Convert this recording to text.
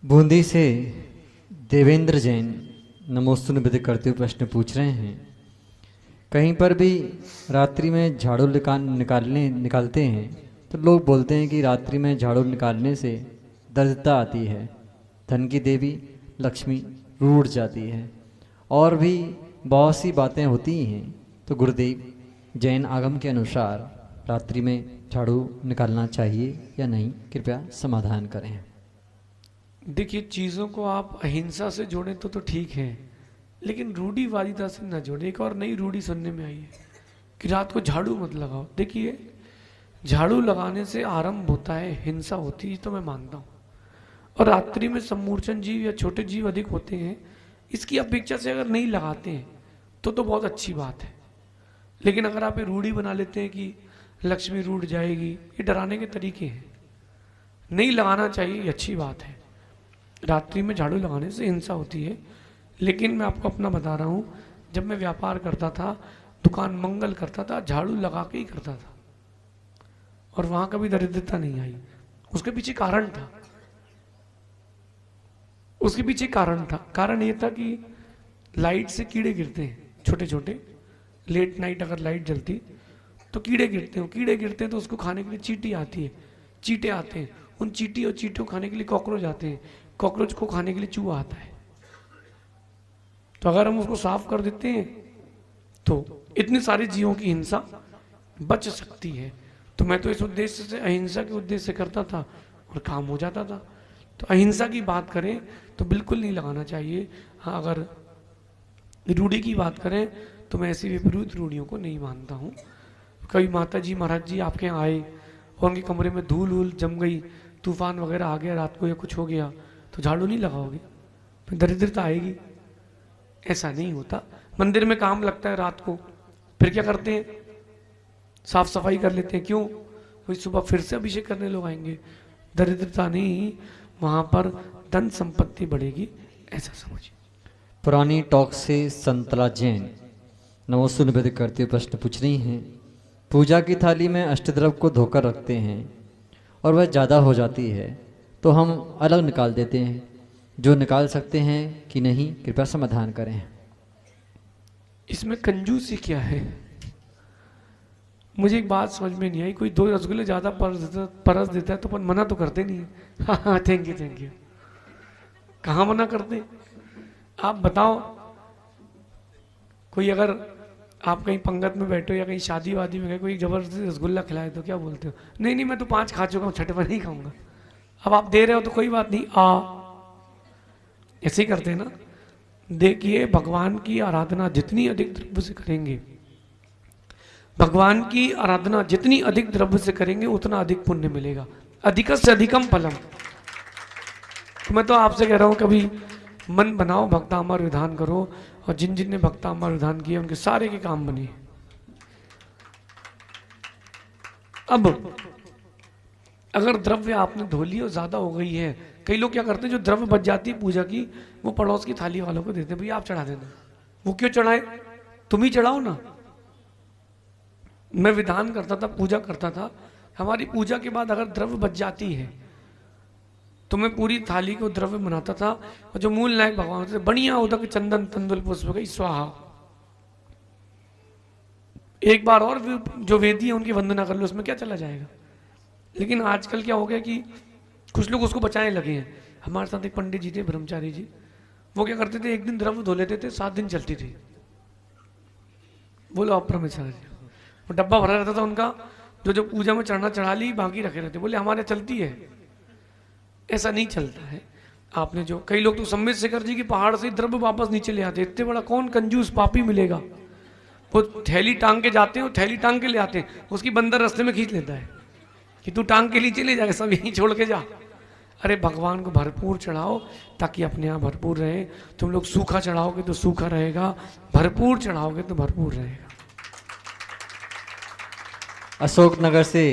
बूंदी से देवेंद्र जैन नमोस्तु निवेदित करते हुए प्रश्न पूछ रहे हैं। कहीं पर भी रात्रि में झाड़ू निकालते हैं तो लोग बोलते हैं कि रात्रि में झाड़ू निकालने से दरिद्रता आती है, धन की देवी लक्ष्मी रूठ जाती है और भी बहुत सी बातें होती हैं। तो गुरुदेव, जैन आगम के अनुसार रात्रि में झाड़ू निकालना चाहिए या नहीं, कृपया समाधान करें। देखिए, चीज़ों को आप अहिंसा से जोड़ें तो ठीक है, लेकिन रूढ़िवादिता से ना जोड़ें। एक और नई रूढ़ी सुनने में आई है कि रात को झाड़ू मत लगाओ। देखिए, झाड़ू लगाने से आरंभ होता है, हिंसा होती है, तो मैं मानता हूँ। और रात्रि में सम्मूर्छन जीव या छोटे जीव अधिक होते हैं, इसकी अपेक्षा से अगर नहीं लगाते हैं तो बहुत अच्छी बात है। लेकिन अगर आप ये रूढ़ी बना लेते हैं कि लक्ष्मी रूठ जाएगी, ये डराने के तरीके हैं। नहीं लगाना चाहिए, ये अच्छी बात है। रात्रि में झाड़ू लगाने से हिंसा होती है। लेकिन मैं आपको अपना बता रहा हूँ, जब मैं व्यापार करता था, दुकान मंगल करता था, झाड़ू लगा के ही करता था और वहां कभी दरिद्रता नहीं आई। उसके पीछे कारण था, उसके पीछे कारण था। कारण ये था कि लाइट से कीड़े गिरते हैं छोटे छोटे। लेट नाइट अगर लाइट जलती तो कीड़े गिरते हैं, कीड़े गिरते हैं तो उसको खाने के लिए चींटी आती है, चींटे आते हैं, उन चींटी और चींटों को खाने के लिए कॉकरोच आते हैं, कॉकरोच को खाने के लिए चूहा आता है। तो अगर हम उसको साफ कर देते हैं तो इतने सारे जीवों की हिंसा बच सकती है। तो मैं तो इस उद्देश्य से, अहिंसा के उद्देश्य से करता था और काम हो जाता था। तो अहिंसा की बात करें तो बिल्कुल नहीं लगाना चाहिए। हाँ, अगर रूढ़ी की बात करें तो मैं ऐसी विपरीत रूढ़ियों को नहीं मानता हूँ। कभी माता जी महाराज जी आपके यहाँ आए और उनके कमरे में धूल वूल जम गई, तूफान वगैरह आ गया रात को या कुछ हो गया, तो झाड़ू नहीं लगाओगे, फिर दरिद्रता आएगी? ऐसा नहीं होता। मंदिर में काम लगता है रात को, फिर क्या करते हैं, साफ सफाई कर लेते हैं। क्यों? वही सुबह फिर से अभिषेक करने लोग आएंगे। दरिद्रता नहीं, वहां पर धन संपत्ति बढ़ेगी, ऐसा समझिए। पुरानी टॉक से संतला जैन नमोस्तु निवेदित करते हुए प्रश्न पूछ रही हैं। पूजा की थाली में अष्टद्रव्य को धोकर रखते हैं और वह ज़्यादा हो जाती है तो हम अलग निकाल देते हैं, जो निकाल सकते हैं कि नहीं, कृपया समाधान करें। इसमें कंजूसी क्या है? मुझे एक बात समझ में नहीं आई। कोई 2 रसगुल्ले ज्यादा परस देता है तो अपन मना तो करते नहीं है। हाँ हाँ, थैंक यू थैंक यू। कहाँ मना करते? आप बताओ, कोई अगर आप कहीं पंगत में बैठे हो या कहीं शादी वादी में गए, कोई जबरदस्ती रसगुल्ला खिलाए तो क्या बोलते हो? नहीं नहीं, मैं तो 5 खा चुका हूँ, छठे पर नहीं खाऊंगा। अब आप दे रहे हो तो कोई बात नहीं, ऐसे ही करते हैं ना। देखिए, भगवान की आराधना जितनी अधिक द्रव्य से करेंगे, भगवान की आराधना जितनी अधिक द्रव्य से करेंगे उतना अधिक पुण्य मिलेगा, अधिक से अधिकम फलम। तो मैं तो आपसे कह रहा हूं, कभी मन बनाओ, भक्तामर विधान करो, और जिन जिन ने भक्तामर विधान किए उनके सारे के काम बने। अब अगर द्रव्य आपने धो ली और ज्यादा हो गई है, कई लोग क्या करते हैं, जो द्रव्य बच जाती है पूजा की, वो पड़ोस की थाली वालों को देते हैं, भैया आप चढ़ा देना। वो क्यों चढ़ाए? तुम ही चढ़ाओ ना। मैं विधान करता था, पूजा करता था, हमारी पूजा के बाद अगर द्रव्य बच जाती है तो मैं पूरी थाली को द्रव्य बनाता था, और जो मूल नायक भगवान थे, बढ़िया उदक चंदन तंदुल पुष्प गई स्वाहा। एक बार और जो वेदी है उनकी वंदना कर लो, उसमें क्या चला जाएगा। लेकिन आजकल क्या हो गया कि कुछ लोग उसको बचाने लगे हैं। हमारे साथ एक पंडित जी थे, ब्रह्मचारी जी, वो क्या करते थे, एक दिन द्रव्य धो लेते थे, 7 दिन चलती थी। बोलो अप्रमेश्वर जी, वो डब्बा भरा रहता था उनका, जो पूजा में चढ़ना चढ़ा ली, बाकी रखे रहते। बोले हमारे चलती है। ऐसा नहीं चलता है। आपने जो, कई लोग तो सम्मित शेखर जी की पहाड़ से द्रव्य वापस नीचे ले आते। इतने बड़ा कौन कंजूस पापी मिलेगा। वो थैली टांग के जाते हैं, थैली टांग के ले आते हैं, उसकी बंदर रास्ते में खींच लेता है कि तू टांग के नीचे ले जाएगा, सब यहीं छोड़ के जा। अरे भगवान को भरपूर चढ़ाओ ताकि अपने यहाँ भरपूर रहे। तुम लोग सूखा चढ़ाओगे तो सूखा रहेगा, भरपूर चढ़ाओगे तो भरपूर रहेगा। अशोकनगर से